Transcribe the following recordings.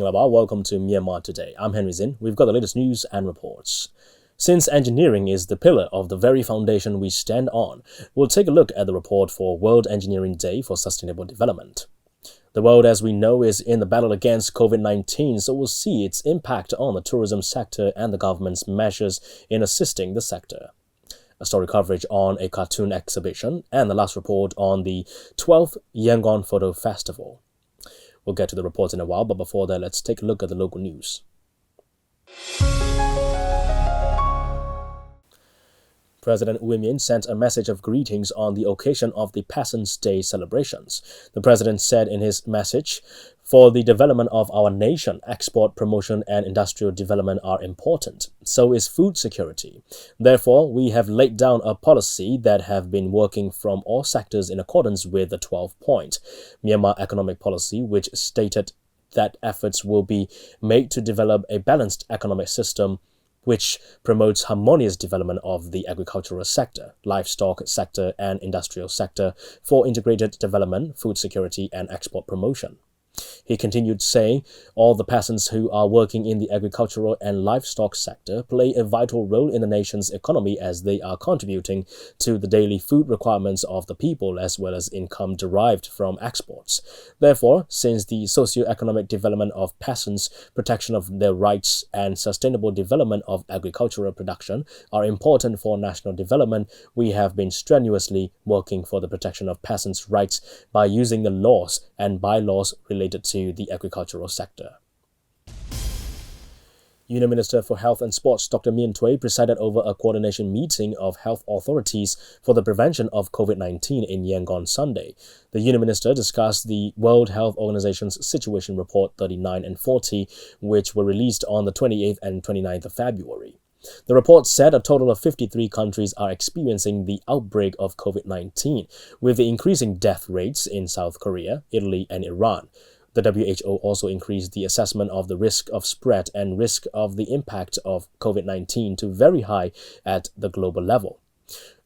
Abba. Welcome to Myanmar Today. I'm Henry Zin. We've got the latest news and reports. Since engineering is the pillar of the very foundation we stand on, we'll take a look at the report for World Engineering Day for Sustainable Development. The world, as we know, is in the battle against COVID-19, so we'll see its impact on the tourism sector and the government's measures in assisting the sector. A story coverage on a cartoon exhibition, and the last report on the 12th Yangon Photo Festival. We'll get to the reports in a while, but before that, let's take a look at the local news. President Win Myint sent a message of greetings on the occasion of the Peasants' Day celebrations. The president said in his message, "For the development of our nation, export, promotion, and industrial development are important. So is food security. Therefore, we have laid down a policy that have been working from all sectors in accordance with the 12-point Myanmar economic policy, which stated that efforts will be made to develop a balanced economic system which promotes harmonious development of the agricultural sector, livestock sector, and industrial sector for integrated development, food security, and export promotion." He continued saying, "All the peasants who are working in the agricultural and livestock sector play a vital role in the nation's economy as they are contributing to the daily food requirements of the people as well as income derived from exports. Therefore, since the socio-economic development of peasants, protection of their rights, and sustainable development of agricultural production are important for national development, we have been strenuously working for the protection of peasants' rights by using the laws and bylaws related to the agricultural sector." Union Minister for Health and Sports Dr. Myanmar Today presided over a coordination meeting of health authorities for the prevention of COVID-19 in Yangon Sunday. The Union Minister discussed the World Health Organization's Situation Report 39 and 40, which were released on the 28th and 29th of February. The report said a total of 53 countries are experiencing the outbreak of COVID-19, with the increasing death rates in South Korea, Italy, and Iran. The WHO also increased the assessment of the risk of spread and risk of the impact of COVID-19 to very high at the global level.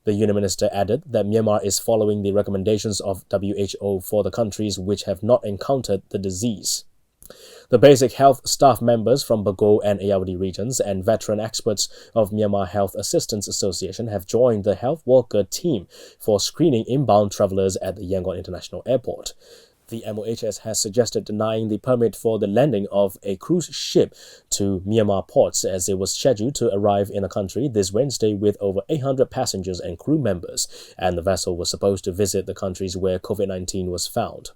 The Union Minister added that Myanmar is following the recommendations of WHO for the countries which have not encountered the disease. The basic health staff members from Bago and Ayeyarwady regions and veteran experts of Myanmar Health Assistance Association have joined the health worker team for screening inbound travelers at the Yangon International Airport. The MOHS has suggested denying the permit for the landing of a cruise ship to Myanmar ports as it was scheduled to arrive in the country this Wednesday with over 800 passengers and crew members, and the vessel was supposed to visit the countries where COVID-19 was found.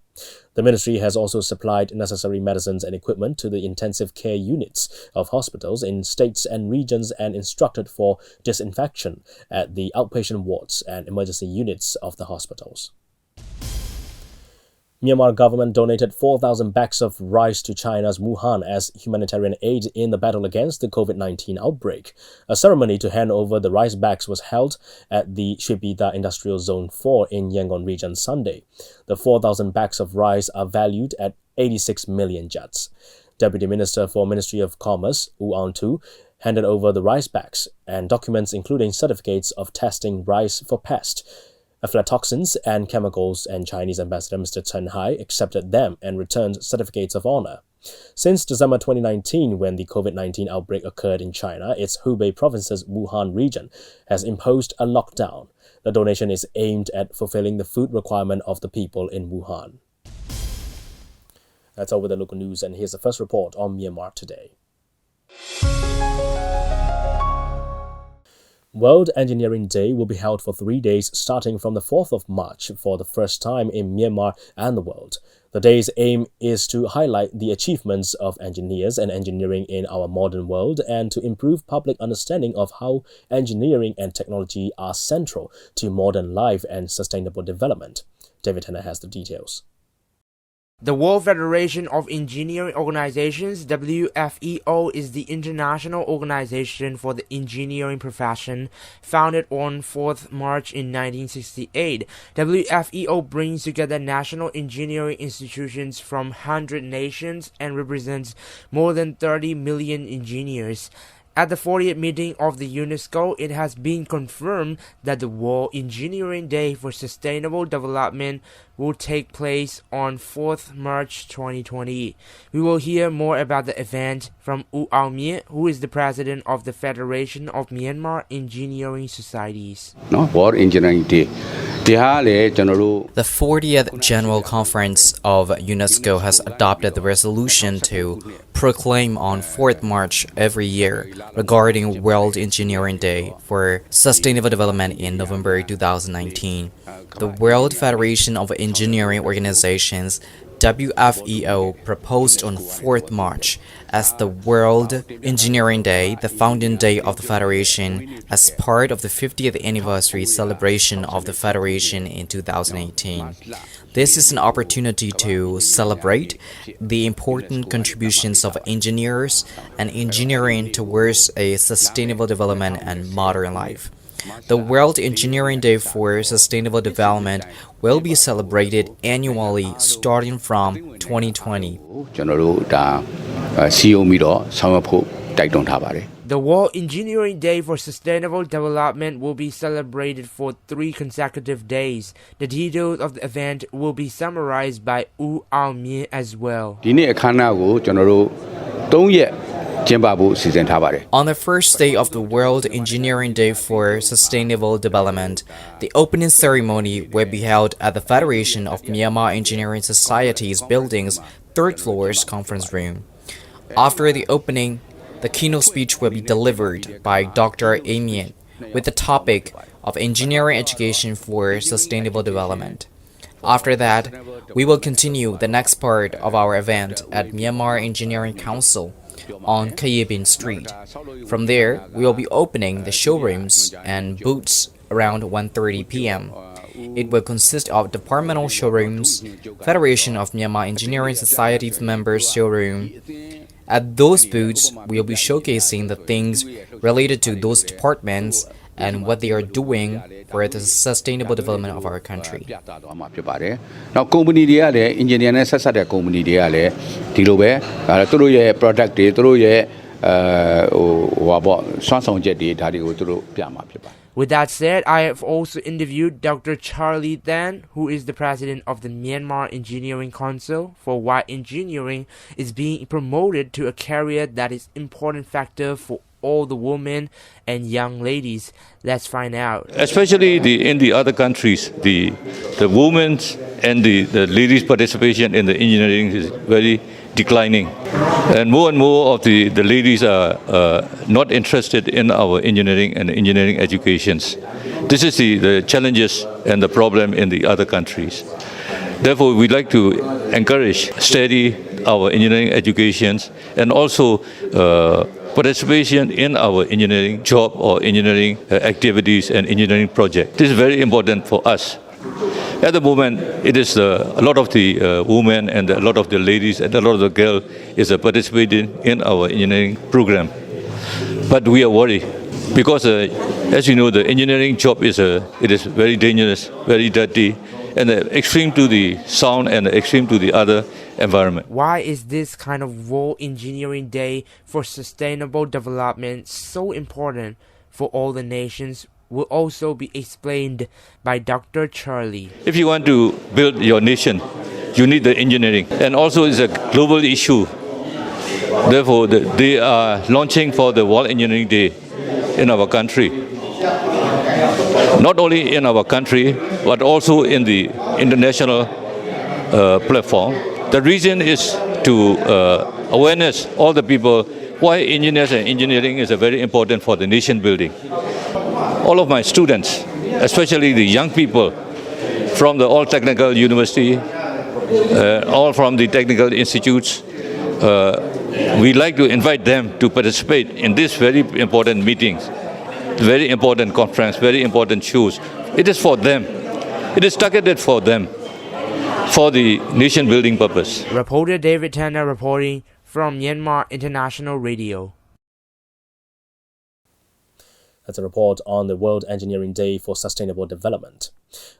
The ministry has also supplied necessary medicines and equipment to the intensive care units of hospitals in states and regions and instructed for disinfection at the outpatient wards and emergency units of the hospitals. Myanmar government donated 4,000 bags of rice to China's Wuhan as humanitarian aid in the battle against the COVID-19 outbreak. A ceremony to hand over the rice bags was held at the Shibida Industrial Zone 4 in Yangon region Sunday. The 4,000 bags of rice are valued at 86 million kyats. Deputy Minister for Ministry of Commerce, Wu Aung-tu, handed over the rice bags and documents including certificates of testing rice for pest, aflatoxins and chemicals, and Chinese Ambassador Mr. Chen Hai accepted them and returned certificates of honor. Since December 2019, when the COVID-19 outbreak occurred in China, its Hubei province's Wuhan region has imposed a lockdown. The donation is aimed at fulfilling the food requirement of the people in Wuhan. That's all with the local news, and here's the first report on Myanmar Today. World Engineering Day will be held for 3 days starting from the 4th of March for the first time in Myanmar and the world. The day's aim is to highlight the achievements of engineers and engineering in our modern world and to improve public understanding of how engineering and technology are central to modern life and sustainable development. David Henner has the details. The World Federation of Engineering Organizations, WFEO, is the international organization for the engineering profession, founded on 4th March in 1968. WFEO brings together national engineering institutions from 100 nations and represents more than 30 million engineers. At the 40th meeting of the UNESCO, it has been confirmed that the World Engineering Day for Sustainable Development will take place on 4th March 2020. We will hear more about the event from U Ao Mien, who is the president of the Federation of Myanmar Engineering Societies. World Engineering Day. The 40th General Conference of UNESCO has adopted the resolution to proclaim on 4th March every year regarding World Engineering Day for Sustainable Development in November 2019. The World Federation of Engineering Organizations WFEO proposed on 4th March as the World Engineering Day, the founding day of the Federation, as part of the 50th anniversary celebration of the Federation in 2018. This is an opportunity to celebrate the important contributions of engineers and engineering towards a sustainable development and modern life. The World Engineering Day for Sustainable Development will be celebrated annually starting from 2020. The World Engineering Day for Sustainable Development will be celebrated for 3 consecutive days. The details of the event will be summarized by U Ao Mien as well. On the first day of the World Engineering Day for Sustainable Development, the opening ceremony will be held at the Federation of Myanmar Engineering Societies building's 3rd floor's conference room. After the opening, the keynote speech will be delivered by Dr. Amien with the topic of Engineering Education for Sustainable Development. After that, we will continue the next part of our event at Myanmar Engineering Council on Kayibin Street. From there, we will be opening the showrooms and booths around 1:30 p.m. It will consist of departmental showrooms, Federation of Myanmar Engineering Societies members showroom. At those booths, we will be showcasing the things related to those departments and what they are doing for the sustainable development of our country. Now, company engineering product With that said, I have also interviewed Dr. Charlie Tan, who is the president of the Myanmar Engineering Council, for why engineering is being promoted to a career that is an important factor for all the women and young ladies. Let's find out. Especially in the other countries, the women's and the ladies' participation in the engineering is very declining. And more of the ladies are not interested in our engineering and engineering educations. This is the challenges and the problem in the other countries. Therefore, we'd like to encourage, steady our engineering educations and also participation in our engineering job or engineering activities and engineering projects. This is very important for us. At the moment, it is a lot of the women and a lot of the ladies and a lot of the girls is participating in our engineering program. But we are worried because, as you know, the engineering job is very dangerous, very dirty, and extreme to the sound and extreme to the other environment. Why is this kind of World Engineering Day for Sustainable Development so important for all the nations will also be explained by Dr. Charlie. If you want to build your nation, you need the engineering. And also it's a global issue. Therefore, they are launching for the World Engineering Day in our country. Not only in our country, but also in the international platform. The reason is to awareness all the people why engineers and engineering is very important for the nation building. All of my students, especially the young people from the all technical university, all from the technical institutes, we like to invite them to participate in this very important meetings, very important conference, very important shows. It is for them. It is targeted for them, for the nation building purpose. Reporter David Tanner reporting from Myanmar International Radio. That's a report on the World Engineering Day for Sustainable Development.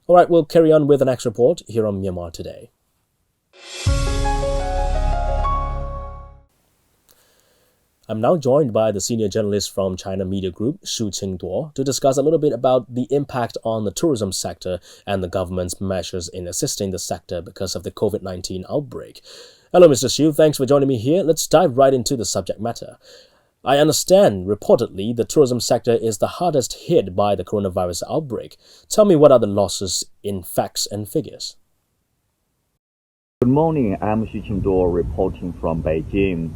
All right, we'll carry on with the next report here on Myanmar Today. I'm now joined by the senior journalist from China Media Group, Shu Qingduo, to discuss a little bit about the impact on the tourism sector and the government's measures in assisting the sector because of the COVID-19 outbreak. Hello, Mr. Shu. Thanks for joining me here. Let's dive right into the subject matter. I understand, reportedly, the tourism sector is the hardest hit by the coronavirus outbreak. Tell me, what are the losses in facts and figures? Good morning, I'm Xu Qingduo reporting from Beijing.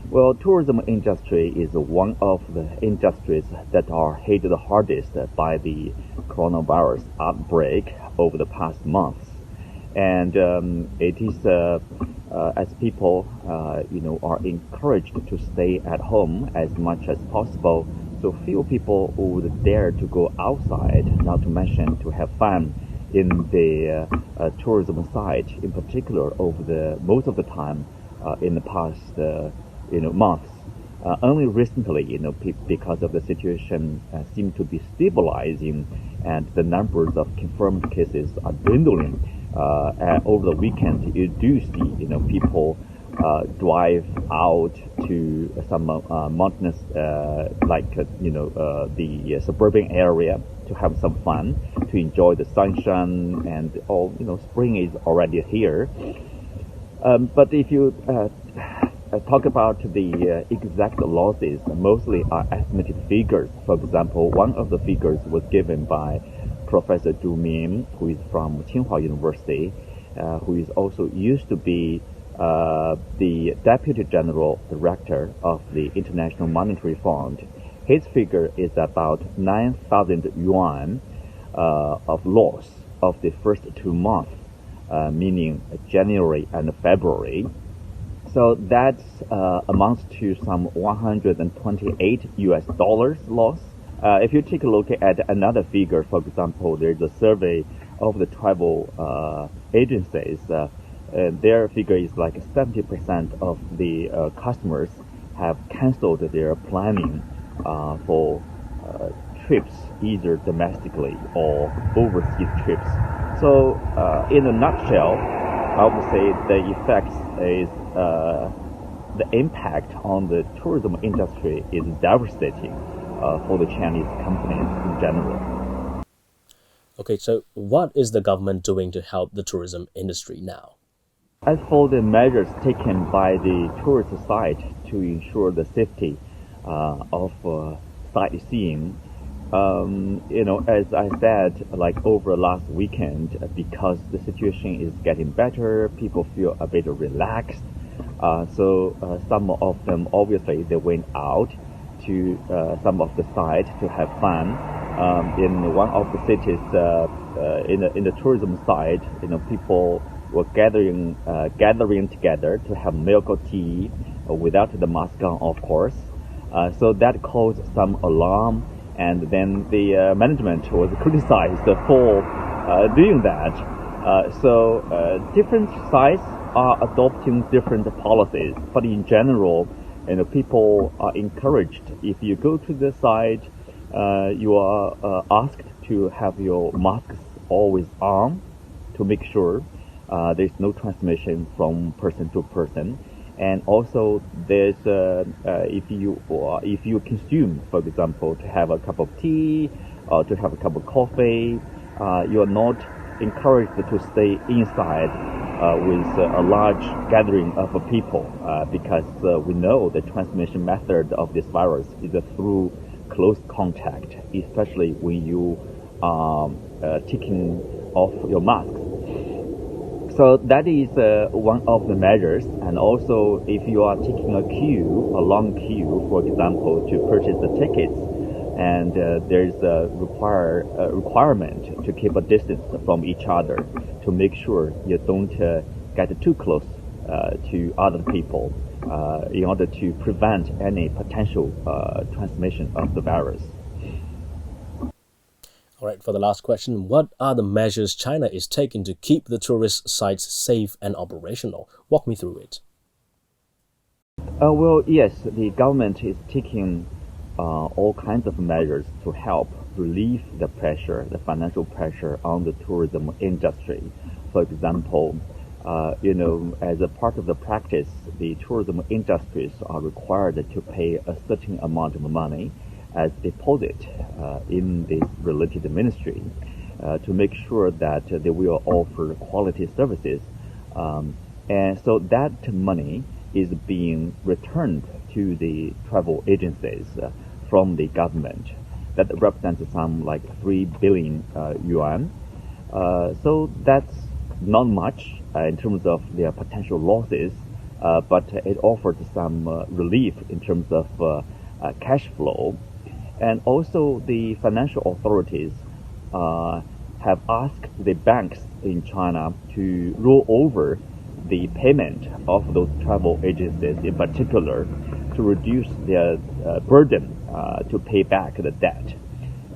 Well, tourism industry is one of the industries that are hit the hardest by the coronavirus outbreak over the past months. And it is as people are encouraged to stay at home as much as possible, so few people would dare to go outside, not to mention to have fun in the tourism side, in particular over the most of the time in the past months. Only recently, because of the situation seem to be stabilizing and the numbers of confirmed cases are dwindling. Over the weekend, you do see, people drive out to some mountainous, the suburban area to have some fun, to enjoy the sunshine, and spring is already here. But if you talk about the exact losses, mostly are estimated figures. For example, one of the figures was given by Professor Zhu Min, who is from Tsinghua University, who is also used to be the Deputy General Director of the International Monetary Fund. His figure is about 9,000 yuan of loss of the first 2 months, meaning January and February. So that amounts to some 128 US dollars loss. If you take a look at another figure, for example, there's a survey of the travel agencies. Their figure is like 70% of the customers have canceled their planning for trips, either domestically or overseas trips. So, in a nutshell, I would say the effects is the impact on the tourism industry is devastating for the Chinese companies in general. Okay, so what is the government doing to help the tourism industry now? As for the measures taken by the tourist side to ensure the safety of sightseeing, as I said, like over last weekend, because the situation is getting better, people feel a bit relaxed. So some of them, obviously, they went out to some of the sites to have fun. In one of the cities, in the tourism side, people were gathering together to have milk or tea without the mask on, of course. So that caused some alarm, and then the management was criticized for doing that. So different sites are adopting different policies, but in general, people are encouraged. If you go to the site, you are asked to have your masks always on to make sure there's no transmission from person to person. And also, there's if you consume, for example, to have a cup of tea or to have a cup of coffee, you are not encouraged to stay inside with a large gathering of people because we know the transmission method of this virus is through close contact, especially when you are taking off your masks. So that is one of the measures. And also, if you are taking a long queue, for example, to purchase the tickets, and there's a requirement to keep a distance from each other to make sure you don't get too close to other people in order to prevent any potential transmission of the virus. All right, for the last question, what are the measures China is taking to keep the tourist sites safe and operational? Walk me through it. Well, yes, the government is taking all kinds of measures to help relieve the financial pressure on the tourism industry. For example, As a part of the practice, the tourism industries are required to pay a certain amount of money as deposit in this related ministry to make sure that they will offer quality services. And so that money is being returned to the travel agencies from the government. That represents some like 3 billion yuan. So that's not much in terms of their potential losses, but it offers some relief in terms of cash flow. And also the financial authorities have asked the banks in China to roll over the payment of those travel agencies in particular to reduce their burden to pay back the debt.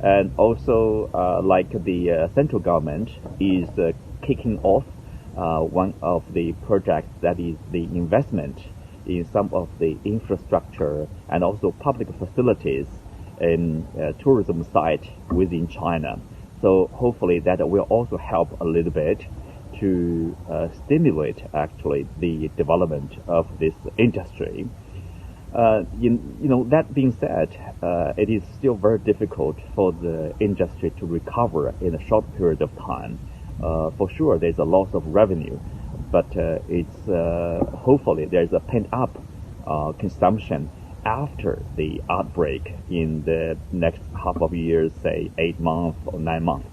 And also, like the central government is kicking off one of the projects, that is the investment in some of the infrastructure and also public facilities in tourism site within China. So hopefully that will also help a little bit to stimulate actually the development of this industry. That being said, it is still very difficult for the industry to recover in a short period of time. For sure, there's a loss of revenue, but it's hopefully there's a pent-up consumption after the outbreak in the next half of years, say 8 months or 9 months.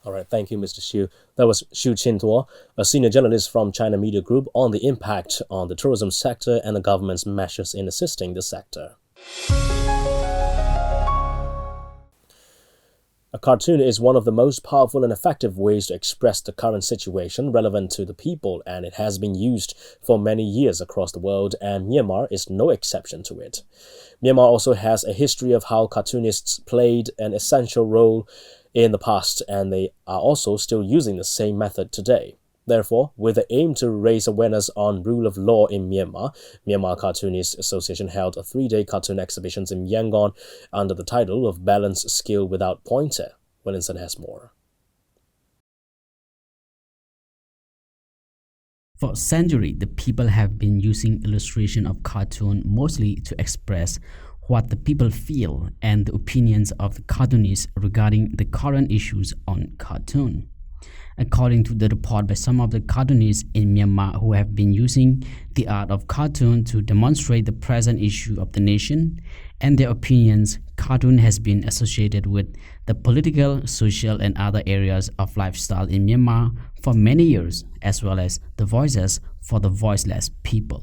All right, thank you, Mr. Xu. That was Xu Qintuo, a senior journalist from China Media Group, on the impact on the tourism sector and the government's measures in assisting the sector. A cartoon is one of the most powerful and effective ways to express the current situation relevant to the people, and it has been used for many years across the world, and Myanmar is no exception to it. Myanmar also has a history of how cartoonists played an essential role in the past, and they are also still using the same method today. Therefore, with the aim to raise awareness on rule of law in Myanmar, Myanmar Cartoonists Association held a 3-day cartoon exhibition in Yangon under the title of Balance Skill Without Pointer. Williamson has more. For centuries, the people have been using illustration of cartoon mostly to express what the people feel and the opinions of the cartoonists regarding the current issues on cartoon. According to the report by some of the cartoonists in Myanmar who have been using the art of cartoon to demonstrate the present issue of the nation and their opinions, cartoon has been associated with the political, social, and other areas of lifestyle in Myanmar for many years, as well as the voices for the voiceless people.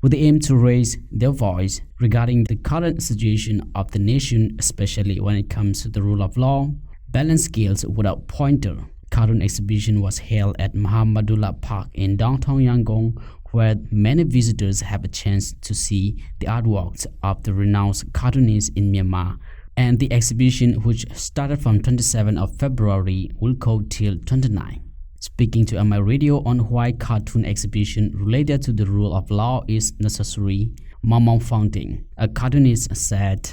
With the aim to raise their voice regarding the current situation of the nation, especially when it comes to the rule of law, balance skills without pointer, cartoon exhibition was held at Mahamadullah Park in downtown Yangon, where many visitors have a chance to see the artworks of the renowned cartoonists in Myanmar. And the exhibition, which started from 27th of February, will go till 29. Speaking to MI Radio on why cartoon exhibition related to the rule of law is necessary, Mamong Fountain, a cartoonist, said,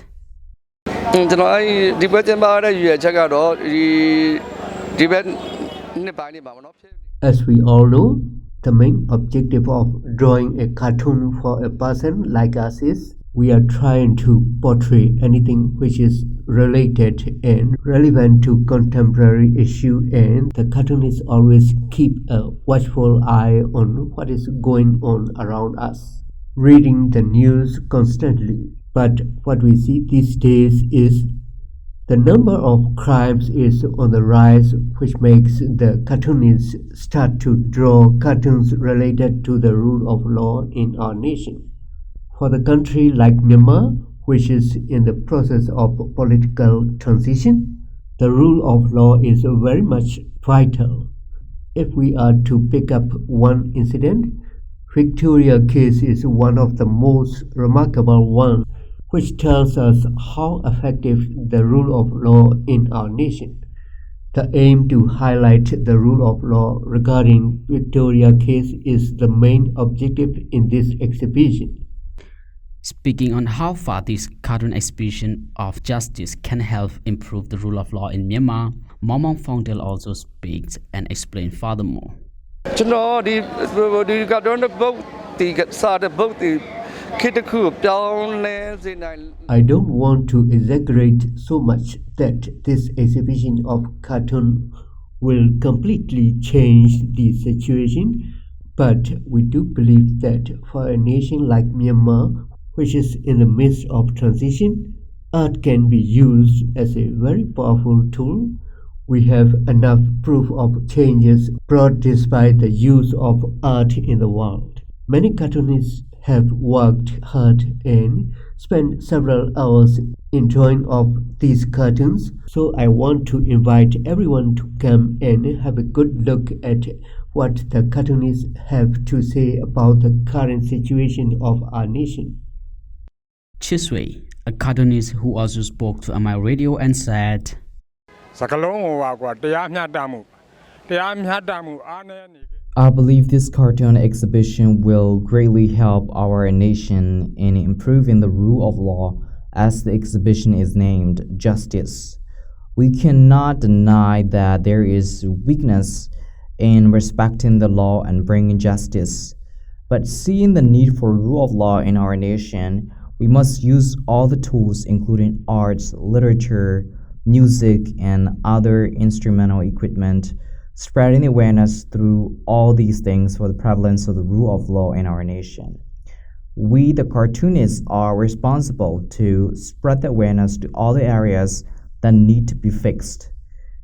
As we all know, the main objective of drawing a cartoon for a person like us is we are trying to portray anything which is related and relevant to contemporary issue, and the cartoonists always keep a watchful eye on what is going on around us, reading the news constantly. But what we see these days is the number of crimes is on the rise, which makes the cartoonists start to draw cartoons related to the rule of law in our nation. For the country like Myanmar, which is in the process of political transition, the rule of law is very much vital. If we are to pick up one incident, Victoria case is one of the most remarkable ones, which tells us how effective the rule of law in our nation. The aim to highlight the rule of law regarding Victoria case is the main objective in this exhibition. Speaking on how far this cartoon exhibition of justice can help improve the rule of law in Myanmar, Mamong Fountain also speaks and explains furthermore. ကျွန်တော်ဒီကတော့ဘုတ်ဒီစားတဲ့ဘုတ်ဒီခေတ်တစ်ခုပြောင်းလဲစေနိုင် I don't want to exaggerate so much that this exhibition of cartoon will completely change the situation, but we do believe that for a nation like Myanmar, which is in the midst of transition, art can be used as a very powerful tool. We have enough proof of changes brought despite the use of art in the world. Many cartoonists have worked hard and spent several hours in drawing of these cartoons, so I want to invite everyone to come and have a good look at what the cartoonists have to say about the current situation of our nation. Chisway, a cartoonist who also spoke to my radio and said, I believe this cartoon exhibition will greatly help our nation in improving the rule of law, as the exhibition is named Justice. We cannot deny that there is weakness in respecting the law and bringing justice. But seeing the need for rule of law in our nation, we must use all the tools including arts, literature, music, and other instrumental equipment, spreading awareness through all these things for the prevalence of the rule of law in our nation. We, the cartoonists, are responsible to spread the awareness to all the areas that need to be fixed.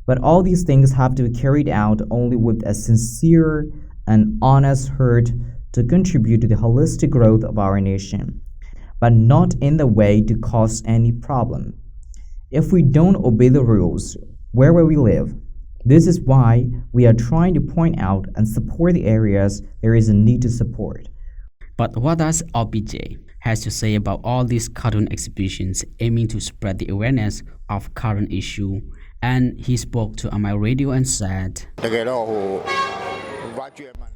But all these things have to be carried out only with a sincere and honest heart to contribute to the holistic growth of our nation, but not in the way to cause any problem. If we don't obey the rules, where will we live? This is why we are trying to point out and support the areas there is a need to support. But what does OBJ has to say about all these cartoon exhibitions aiming to spread the awareness of current issue? And he spoke to my radio and said,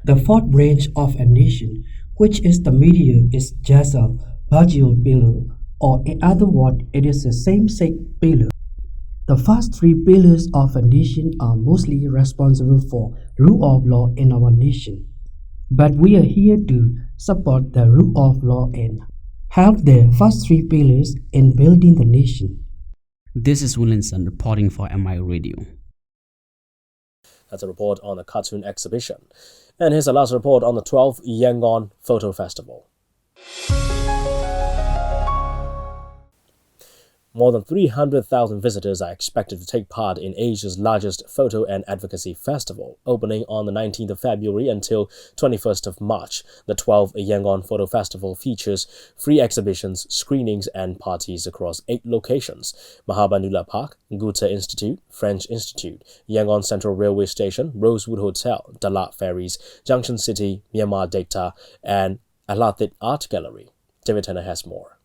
The fourth branch of a nation, which is the media, is just a virtual pillar, or in other words, it is a same-sex pillar. The first three pillars of a nation are mostly responsible for rule of law in our nation. But we are here to support the rule of law and help the first three pillars in building the nation. This is Williamson reporting for MI Radio. That's a report on the cartoon exhibition. And here's the last report on the 12th Yangon Photo Festival. More than 300,000 visitors are expected to take part in Asia's largest photo and advocacy festival, opening on the 19th of February until 21st of March. The 12th Yangon Photo Festival features free exhibitions, screenings, and parties across 8 locations: Mahabandula Park, Goethe Institute, French Institute, Yangon Central Railway Station, Rosewood Hotel, Dalat Ferries, Junction City, Myanmar Data, and Alathit Art Gallery. David Tanner has more.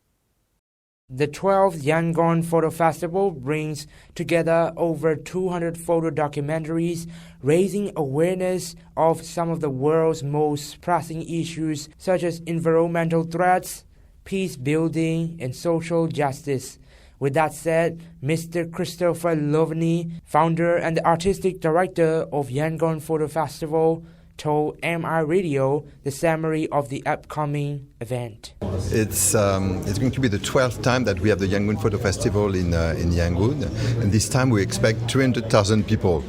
The 12th Yangon Photo Festival brings together over 200 photo documentaries, raising awareness of some of the world's most pressing issues such as environmental threats, peace building, and social justice. With that said, Mr. Christopher Lovney, founder and the artistic director of Yangon Photo Festival, told MI Radio the summary of the upcoming event. It's going to be the 12th time that we have the Yangon Photo Festival in Yangon, and this time we expect 300,000 people.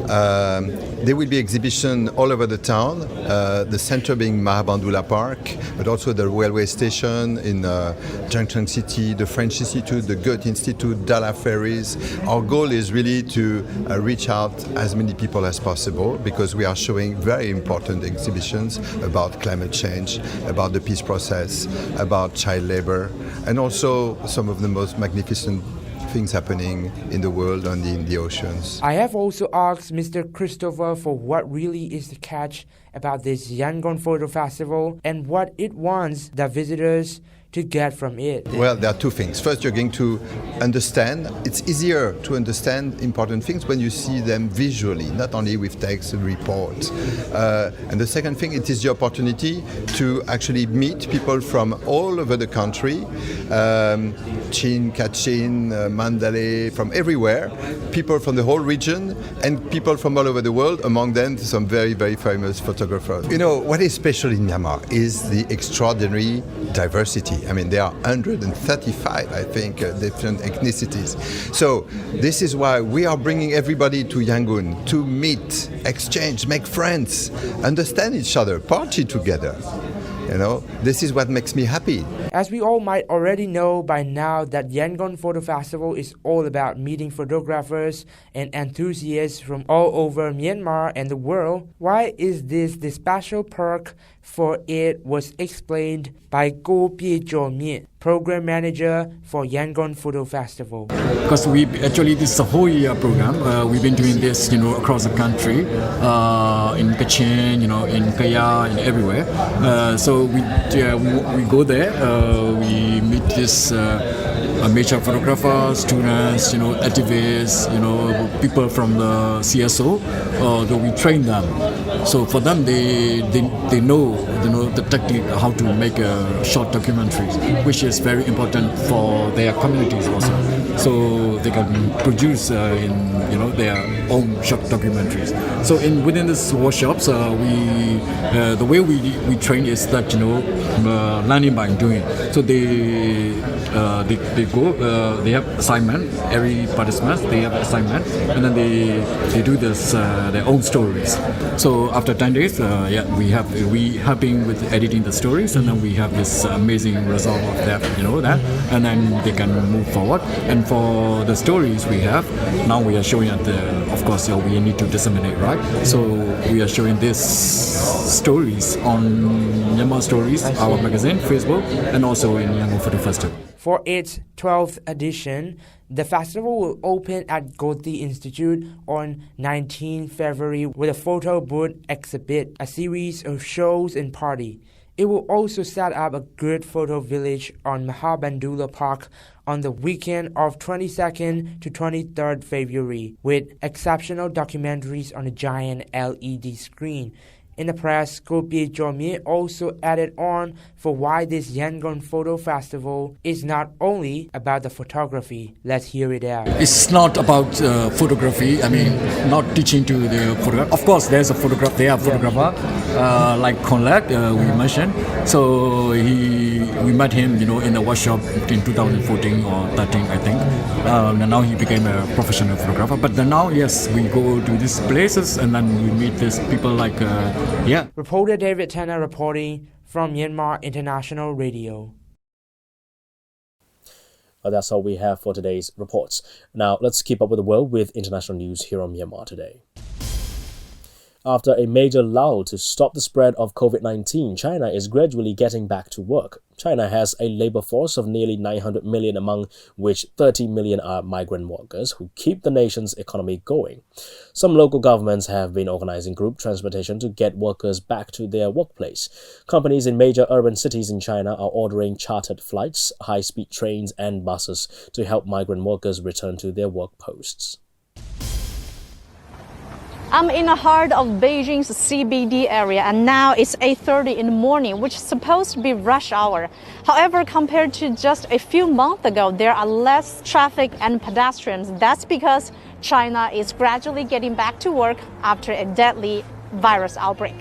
There will be exhibition all over the town, the center being Mahabandula Park, but also the railway station in Junction City, the French Institute, the Goethe Institute, Dala Ferries. Our goal is really to reach out as many people as possible, because we are showing very important exhibitions about climate change, about the peace process, about child labor, and also some of the most magnificent things happening in the world and in the oceans. I have also asked Mr. Christopher for what really is the catch about this Yangon Photo Festival and what it wants the visitors to get from it? Well, there are two things. First, you're going to understand. It's easier to understand important things when you see them visually, not only with text and reports. And the second thing, it is the opportunity to actually meet people from all over the country, Chin, Kachin, Mandalay, from everywhere, people from the whole region, and people from all over the world, among them some very, very famous photographers. You know, what is special in Myanmar is the extraordinary diversity. I mean, there are 135, I think, different ethnicities. So this is why we are bringing everybody to Yangon to meet, exchange, make friends, understand each other, party together. You know, this is what makes me happy. As we all might already know by now that Yangon Photo Festival is all about meeting photographers and enthusiasts from all over Myanmar and the world, why is this the special perk for it was explained by Go Pie Jo Mien, Program Manager for Yangon Photo Festival. Because this is a whole year program. We've been doing this, across the country, in Kachin, in Kaya, and everywhere. So we go there. We meet this major photographers, students, activists, people from the CSO. Though we train them. So for them, they know the technique how to make short documentaries, which is very important for their communities also. So they can produce in their own short documentaries. So within these workshops, the way we train is that learning by doing. So they go. They have assignment. Every participant they have assignment, and then they do this their own stories. So after 10 days, we helping with editing the stories, and then we have this amazing result of that, and then they can move forward. And for the stories we have, now we are showing at of course, we need to disseminate, right? So we are showing these stories on Myanmar Stories, our magazine, Facebook, and also in Yangon Photo Festival. For its 12th edition, the festival will open at Goti Institute on 19 February with a photo booth exhibit, a series of shows and party. It will also set up a good photo village on Mahabandula Park on the weekend of 22nd to 23rd February with exceptional documentaries on a giant LED screen. In the press, Go Pie Jo Mien also added on for why this Yangon Photo Festival is not only about the photography. Let's hear it out. It's not about photography. I mean, not teaching to the photographer. Of course, there's a photographer. They are photographer, like Conrad we mentioned. So we met him, in a workshop in 2014 or 13, I think. And now he became a professional photographer. But then now, yes, we go to these places and then we meet these people like. Reporter David Tanner reporting from Myanmar International Radio. Well, that's all we have for today's reports. Now, let's keep up with the world with international news here on Myanmar Today. After a major lull to stop the spread of COVID-19, China is gradually getting back to work. China has a labor force of nearly 900 million, among which 30 million are migrant workers who keep the nation's economy going. Some local governments have been organizing group transportation to get workers back to their workplace. Companies in major urban cities in China are ordering chartered flights, high-speed trains and buses to help migrant workers return to their work posts. I'm in the heart of Beijing's CBD area, and now it's 8:30 in the morning, which is supposed to be rush hour. However, compared to just a few months ago, there are less traffic and pedestrians. That's because China is gradually getting back to work after a deadly virus outbreak.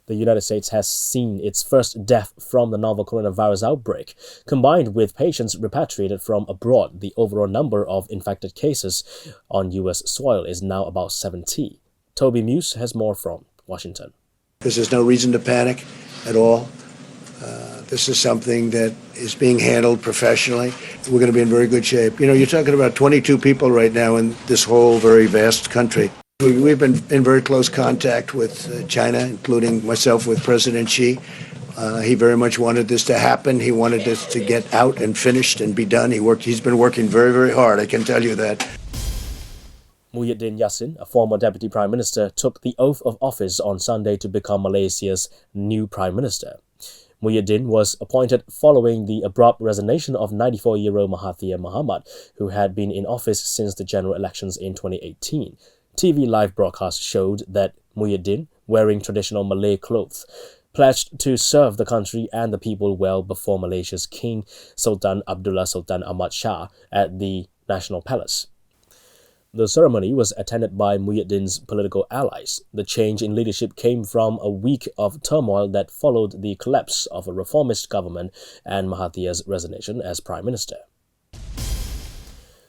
The United States has seen its first death from the novel coronavirus outbreak. Combined with patients repatriated from abroad, the overall number of infected cases on U.S. soil is now about 70. Toby Muse has more from Washington. There's no reason to panic at all. This is something that is being handled professionally. We're going to be in very good shape. You're talking about 22 people right now in this whole very vast country. We've been in very close contact with China, including myself with President Xi. He very much wanted this to happen. He wanted this to get out and finished and be done. He's been working very, very hard, I can tell you that. Muhyiddin Yassin, a former deputy prime minister, took the oath of office on Sunday to become Malaysia's new prime minister. Muhyiddin was appointed following the abrupt resignation of 94-year-old Mahathir Mohamad, who had been in office since the general elections in 2018. TV live broadcasts showed that Muhyiddin, wearing traditional Malay clothes, pledged to serve the country and the people well before Malaysia's King Sultan Abdullah Sultan Ahmad Shah at the National Palace. The ceremony was attended by Muhyiddin's political allies. The change in leadership came from a week of turmoil that followed the collapse of a reformist government and Mahathir's resignation as Prime Minister.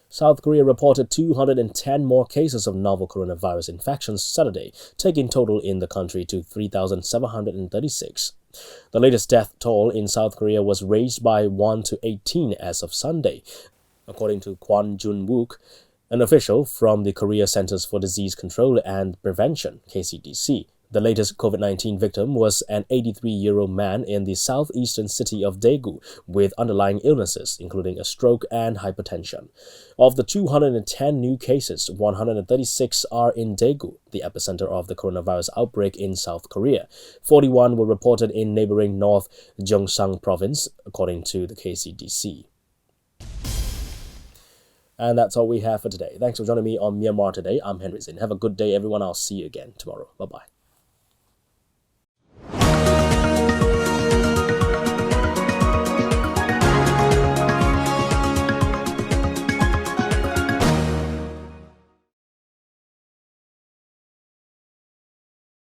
South Korea reported 210 more cases of novel coronavirus infections Saturday, taking total in the country to 3,736. The latest death toll in South Korea was raised by 1 to 18 as of Sunday, according to Kwon Jun-wook, an official from the Korea Centers for Disease Control and Prevention, KCDC. The latest COVID-19 victim was an 83-year-old man in the southeastern city of Daegu with underlying illnesses, including a stroke and hypertension. Of the 210 new cases, 136 are in Daegu, the epicenter of the coronavirus outbreak in South Korea. 41 were reported in neighboring North Gyeongsang province, according to the KCDC. And that's all we have for today. Thanks for joining me on Myanmar Today. I'm Henry Zin. Have a good day, everyone. I'll see you again tomorrow. Bye-bye.